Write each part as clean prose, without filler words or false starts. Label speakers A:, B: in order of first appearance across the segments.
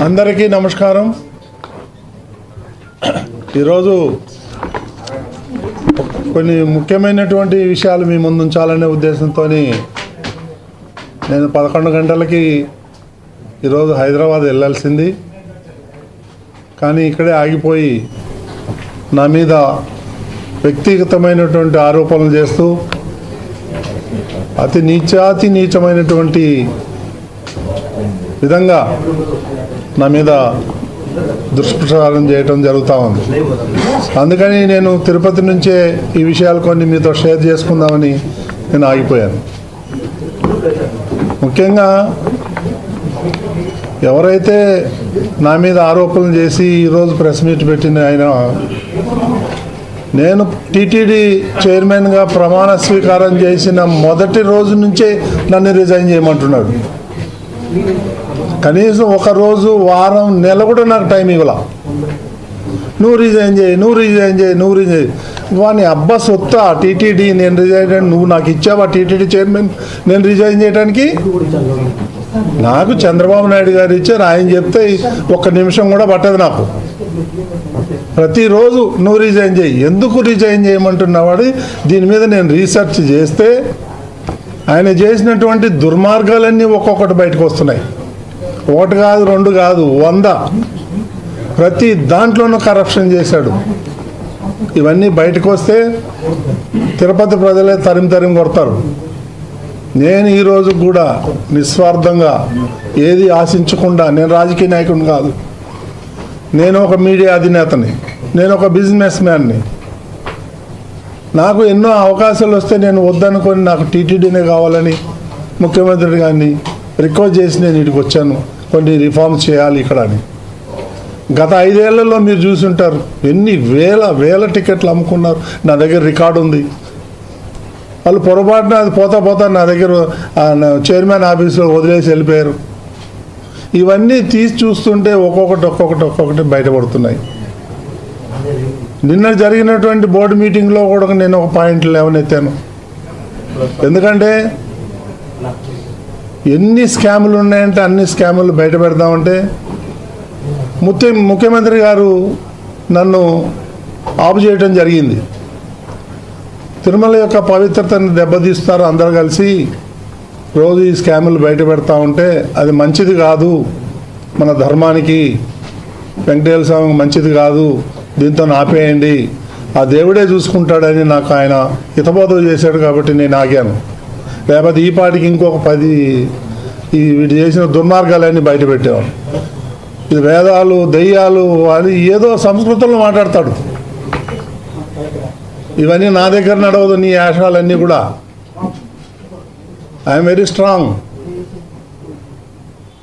A: అందరికీ నమస్కారం. ఈరోజు కొన్ని ముఖ్యమైనటువంటి విషయాలు మీ ముందు ఉంచాలనే ఉద్దేశంతో నేను 11 గంటలకి ఈరోజు హైదరాబాద్ వెళ్ళాల్సింది. కానీ ఇక్కడే ఆగిపోయి నా మీద వ్యక్తిగతమైనటువంటి ఆరోపణలు చేస్తూ అతి నీచమైనటువంటి విధంగా నా మీద దుష్ప్రచారం చేయటం జరుగుతూ ఉంది. అందుకని నేను తిరుపతి నుంచే ఈ విషయాలు కొన్ని మీతో షేర్ చేసుకుందామని నేను ఆగిపోయాను. ముఖ్యంగా ఎవరైతే నా మీద ఆరోపణలు చేసి ఈరోజు ప్రెస్ మీట్ పెట్టిన ఆయన, నేను టీటీడీ చైర్మన్గా ప్రమాణ స్వీకారం చేసిన మొదటి రోజు నుంచే నన్ను రిజైన్ చేయమంటున్నాడు. కనీసం ఒక రోజు, వారం, నెల కూడా నాకు టైం ఇవ్వాల. నువ్వు రిజైన్ చేయి. వాని అబ్బా సొత్తా టీటీడీ, నేను రిజైన్ చేయడానికి నువ్వు నాకు ఇచ్చావా టీటీడీ చైర్మన్ నేను రిజైన్ చేయడానికి? నాకు చంద్రబాబు నాయుడు గారు ఇచ్చారు, ఆయన చెప్తే 1 నిమిషం కూడా పట్టదు నాకు. ప్రతిరోజు నువ్వు రిజైన్ చేయి. ఎందుకు రిజైన్ చేయమంటున్నవాడు? దీని మీద నేను రీసెర్చ్ చేస్తే ఆయన చేసినటువంటి దుర్మార్గాలన్నీ ఒక్కొక్కటి బయటకు వస్తున్నాయి. 1 కాదు, 2 కాదు, 100. ప్రతి దాంట్లోనూ కరప్షన్ చేశాడు. ఇవన్నీ బయటకు వస్తే తిరుపతి ప్రజలే తరిమి కొడతారు. నేను ఈరోజు కూడా నిస్వార్థంగా ఏది ఆశించకుండా, నేను రాజకీయ నాయకుడిని కాదు, నేను ఒక మీడియా అధినేతని, నేను ఒక బిజినెస్ మ్యాన్ని. నాకు ఎన్నో అవకాశాలు వస్తే నేను వద్దనుకొని నాకు టీటీడీనే కావాలని ముఖ్యమంత్రి గారిని రిక్వెస్ట్ చేసి నేను ఇక్కడికి వచ్చాను. కొన్ని రిఫార్మ్స్ చేయాలి ఇక్కడ అని. గత 5 ఏళ్లలో మీరు చూసుంటారు ఎన్ని వేల టికెట్లు అమ్ముకున్నారు. నా దగ్గర రికార్డు ఉంది. వాళ్ళు పొరపాటున అది పోతా నా దగ్గర చైర్మన్ ఆఫీస్లో వదిలేసి వెళ్ళిపోయారు. ఇవన్నీ తీసి చూస్తుంటే ఒక్కొక్కటి బయటపడుతున్నాయి. నిన్న జరిగినటువంటి బోర్డు మీటింగ్లో కూడా నేను ఒక పాయింట్ లేవనెత్తాను. ఎందుకంటే ఎన్ని స్కాములు ఉన్నాయంటే అన్ని స్కాములు బయట పెడదామంటే ముఖ్యమంత్రి గారు నన్ను ఆపు చేయడం జరిగింది. తిరుమల యొక్క పవిత్రతను దెబ్బతీస్తారు అందరూ కలిసి రోజు ఈ స్కాములు బయట పెడతా ఉంటే అది మంచిది కాదు, మన ధర్మానికి, వెంకటేశ్వర స్వామికి మంచిది కాదు, దీంతో ఆపేయండి, ఆ దేవుడే చూసుకుంటాడని నాకు ఆయన హితబోధ చేశాడు. కాబట్టి నేను ఆగాను. లేకపోతే ఈ పాటికి ఇంకొక 10 వీటి చేసిన దుర్మార్గాలన్నీ బయట పెట్టేవాడు. ఇది వేదాలు, దెయ్యాలు అని ఏదో సంస్కృతంలో మాట్లాడతాడు. ఇవన్నీ నా దగ్గర నడవదు. నీ యాషాలన్నీ కూడా ఐఎమ్ వెరీ స్ట్రాంగ్,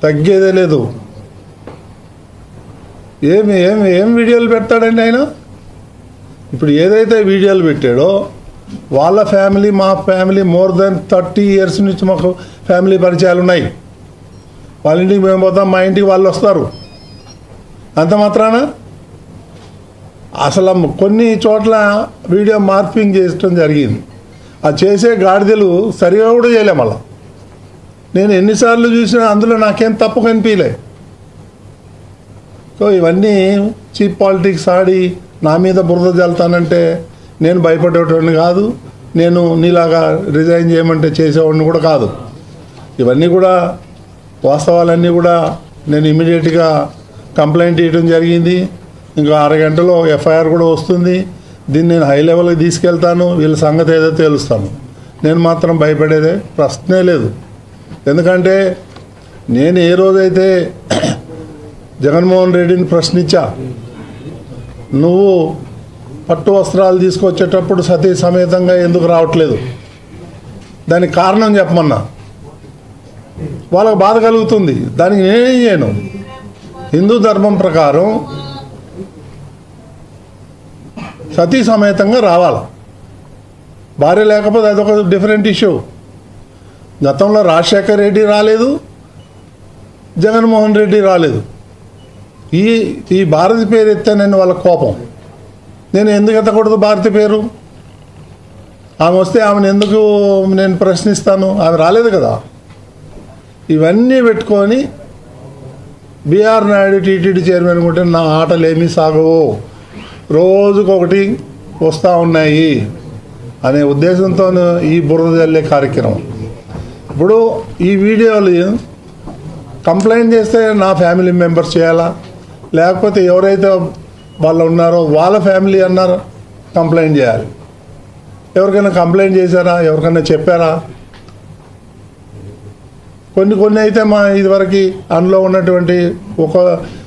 A: తగ్గేదే లేదు. ఏం వీడియోలు పెడతాడండి ఆయన? ఇప్పుడు ఏదైతే వీడియోలు పెట్టాడో వాళ్ళ ఫ్యామిలీ, మా ఫ్యామిలీ మోర్ దెన్ 30 years నుంచి మాకు ఫ్యామిలీ పరిచయాలు ఉన్నాయి. వాళ్ళ ఇంటికి మేము పోతాం, మా ఇంటికి వాళ్ళు వస్తారు. అంత మాత్రాన అసలు కొన్ని చోట్ల వీడియో మార్పింగ్ చేయడం జరిగింది. ఆ చేసే గాడిదలు సరిగా కూడా చేయలే. మళ్ళా నేను ఎన్నిసార్లు చూసినా అందులో నాకేం తప్పు కనిపించలే. సో ఇవన్నీ చీప్ పాలిటిక్స్ ఆడి నా మీద బురద జల్తానంటే నేను భయపడేవాడిని కాదు. నేను నీలాగా రిజైన్ చేయమంటే చేసేవాడిని కూడా కాదు. ఇవన్నీ కూడా వాస్తవాలన్నీ కూడా నేను ఇమీడియట్గా కంప్లైంట్ ఇవ్వడం జరిగింది. ఇంకా 6 గంటలో ఎఫ్ఐఆర్ కూడా వస్తుంది. దీన్ని నేను హై లెవెల్కి తీసుకెళ్తాను. వీళ్ళ సంగతి ఏదో తెలుస్తాను. నేను మాత్రం భయపడేదే ప్రశ్నే లేదు. ఎందుకంటే నేను ఏ రోజైతే జగన్మోహన్ రెడ్డిని ప్రశ్నించా, నువ్వు పట్టు వస్త్రాలు తీసుకొచ్చేటప్పుడు సతీ సమేతంగా ఎందుకు రావట్లేదు, దానికి కారణం చెప్పమన్నా. వాళ్ళకు బాధ కలుగుతుంది. దానికి నేనేం చేయను. హిందూ ధర్మం ప్రకారం సతీ సమేతంగా రావాలి. భార్య లేకపోతే అదొక డిఫరెంట్ ఇష్యూ. గతంలో రాజశేఖర్ రెడ్డి రాలేదు, జగన్మోహన్ రెడ్డి రాలేదు. ఈ భారతి పేరు ఎత్తానని వాళ్ళ కోపం. నేను ఎందుకు ఎత్తకూడదు భారతి పేరు? ఆమె వస్తే ఆమెను ఎందుకు నేను ప్రశ్నిస్తాను? ఆమె రాలేదు కదా. ఇవన్నీ పెట్టుకొని బిఆర్ నాయుడు టీటీడీ చైర్మన్ ఉంటే నా ఆటలు ఏమీ సాగవు, రోజుకొకటి వస్తూ ఉన్నాయి అనే ఉద్దేశంతో ఈ బురద జల్లే కార్యక్రమం. ఇప్పుడు ఈ వీడియోలు కంప్లైంట్ చేస్తే నా ఫ్యామిలీ మెంబర్స్ చేయాలా, లేకపోతే ఎవరైతే వాళ్ళు ఉన్నారో వాళ్ళ ఫ్యామిలీ అన్నారో కంప్లైంట్ చేయాలి. ఎవరికైనా కంప్లైంట్ చేశారా, ఎవరికైనా చెప్పారా? కొన్ని అయితే మా ఇదివరకు అందులో ఉన్నటువంటి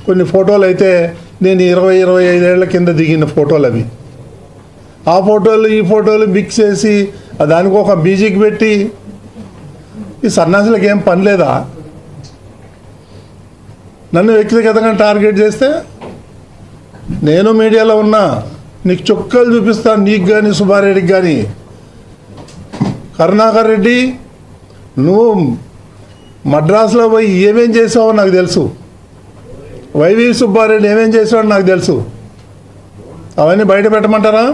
A: కొన్ని ఫోటోలు అయితే నేను 20-25 ఏళ్ల కింద దిగిన ఫోటోలు అవి. ఆ ఫోటోలు ఈ ఫోటోలు మిక్స్ చేసి దానికి ఒక మ్యూజిక్ పెట్టి, ఈ సన్నాసులకు ఏం పని లేదా? నన్ను వ్యక్తిగతంగా టార్గెట్ చేస్తే నేను మీడియాలో ఉన్నా, నీకు చుక్కలు చూపిస్తాను, నీకు కానీ సుబ్బారెడ్డికి కానీ. కరుణాకర్ రెడ్డి, నువ్వు మద్రాసులో పోయి ఏమేం చేసావో నాకు తెలుసు, వైవి సుబ్బారెడ్డి ఏమేం చేసావో నాకు తెలుసు. అవన్నీ బయట పెట్టమంటారా?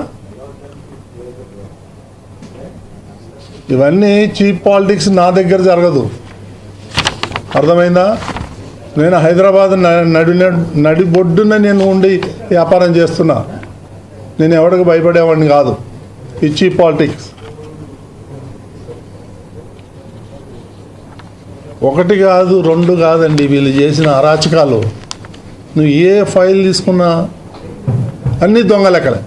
A: ఇవన్నీ చీప్ పాలిటిక్స్ నా దగ్గర జరగదు, అర్థమైందా? నేను హైదరాబాద్ నడిబొడ్డున నేను ఉండి వ్యాపారం చేస్తున్నా, నేను ఎవరికి భయపడేవాడిని కాదు. ఈ చీప్ పాలిటిక్స్ ఒకటి కాదు, రెండు కాదండి వీళ్ళు చేసిన అరాచకాలు. నువ్వు ఏ ఫైల్ తీసుకున్నా అన్ని దొంగ లెక్కలే.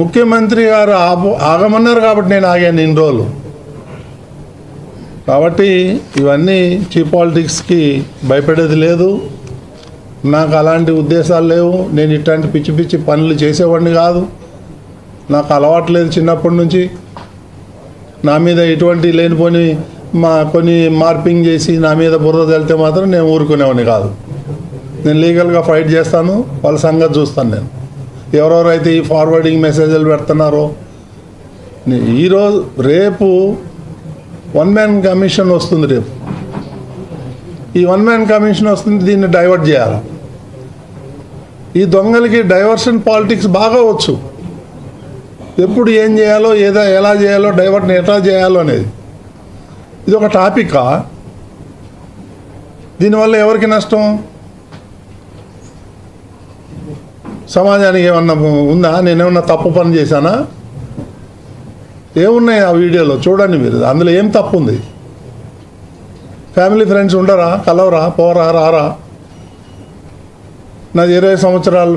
A: ముఖ్యమంత్రి గారు ఆగమన్నారు కాబట్టి నేను ఆగాను ఇన్ని రోజులు. కాబట్టి ఇవన్నీ చీప్ పాలిటిక్స్కి భయపడేది లేదు, నాకు అలాంటి ఉద్దేశాలు లేవు. నేను ఇట్లాంటి పిచ్చి పిచ్చి పనులు చేసేవాడిని కాదు, నాకు అలవాటు లేదు చిన్నప్పటి నుంచి. నా మీద ఇటువంటి లేనిపోని కొన్ని మార్పింగ్ చేసి నా మీద బురద వెళ్తే మాత్రం నేను ఊరుకునేవాడిని కాదు. నేను లీగల్గా ఫైట్ చేస్తాను, వాళ్ళ సంగతి చూస్తాను. నేను ఎవరెవరైతే ఈ ఫార్వర్డింగ్ మెసేజ్లు పెడుతున్నారో, రేపు 1 మ్యాన్ కమిషన్ వస్తుంది. రేపు ఈ 1 మ్యాన్ కమిషన్ వస్తుంది, దీన్ని డైవర్ట్ చేయాలి. ఈ దొంగలకి డైవర్షన్ పాలిటిక్స్ బాగా వచ్చు, ఎప్పుడు ఏం చేయాలో ఎలా చేయాలో డైవర్ట్ని ఎట్లా చేయాలో అనేది. ఇది ఒక టాపికా? దీనివల్ల ఎవరికి నష్టం? సమాజానికి ఏమన్నా ఉందా? నేనేమన్నా తప్పు పని చేశానా? ఏమున్నాయి ఆ వీడియోలో చూడండి మీరు, అందులో ఏం తప్పు ఉంది? ఫ్యామిలీ ఫ్రెండ్స్ ఉండరా, కలవరా, పోరా, రారా? నాది 20 సంవత్సరాల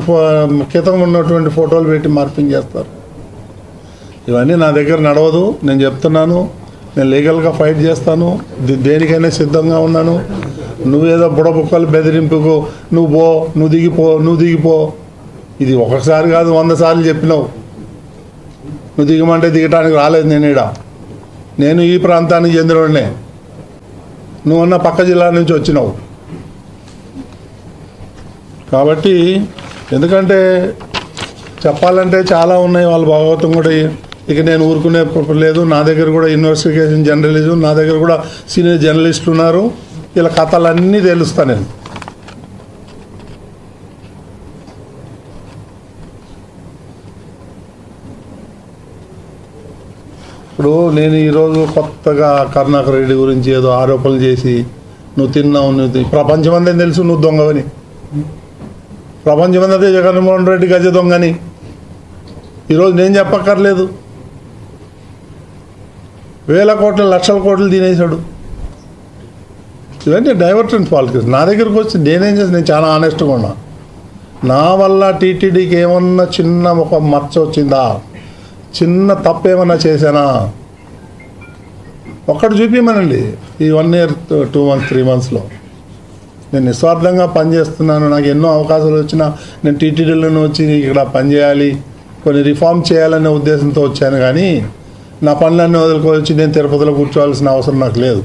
A: క్రితం ఉన్నటువంటి ఫోటోలు పెట్టి మార్పింగ్ చేస్తారు. ఇవన్నీ నా దగ్గర నడవదు, నేను చెప్తున్నాను. నేను లీగల్గా ఫైట్ చేస్తాను, సిద్ధంగా ఉన్నాను. నువ్వేదో బుడబుక్కలు బెదిరింపుకు నువ్వు దిగిపో. ఇది ఒకసారి కాదు, 100 సార్లు చెప్పినావు. నువ్వు దిగమంటే దిగటానికి రాలేదు నేను ఈ ప్రాంతానికి చెందినవాడినే, నువ్వన్న పక్క జిల్లా నుంచి వచ్చినావు. కాబట్టి ఎందుకంటే చెప్పాలంటే చాలా ఉన్నాయి, వాళ్ళ భాగవతం కూడా. ఇక నేను ఊరుకునే లేదు. నా దగ్గర కూడా ఇన్వెస్టిగేషన్ జర్నలిజం, నా దగ్గర కూడా సీనియర్ జర్నలిస్టులు ఉన్నారు. ఇలా కథలన్నీ తెలుస్తాను నేను. ఇప్పుడు నేను ఈరోజు కొత్తగా కరుణాకర్ రెడ్డి గురించి ఏదో ఆరోపణలు చేసి నువ్వు తిన్నావు, ప్రపంచమంతా తెలుసు నువ్వు దొంగవని. ప్రపంచమంతా జగన్మోహన్ రెడ్డి గజ దొంగని ఈరోజు నేను చెప్పక్కర్లేదు. వేల కోట్ల లక్షల కోట్లు తినేశాడు. ఇవన్నీ డైవర్షన్ పాలిటిక్స్. నా దగ్గరకు వచ్చి నేనేం చేసి, నేను చాలా ఆనెస్ట్గా ఉన్నా. నా వల్ల టీటీడీకి ఏమన్నా చిన్న ఒక మచ్చ వచ్చిందా, చిన్న తప్పు ఏమన్నా చేశానా, ఒక్కటి చూపించమనండి. ఈ 1 year 2 months 3 monthsలో నేను నిస్వార్థంగా పనిచేస్తున్నాను. నాకు ఎన్నో అవకాశాలు వచ్చినా నేను టీటీడీలోనే వచ్చి ఇక్కడ పనిచేయాలి, కొన్ని రిఫార్మ్ చేయాలనే ఉద్దేశంతో వచ్చాను. కానీ నా పనులన్నీ వదులుకోవచ్చి నేను తిరుపతిలో కూర్చోవాల్సిన అవసరం నాకు లేదు.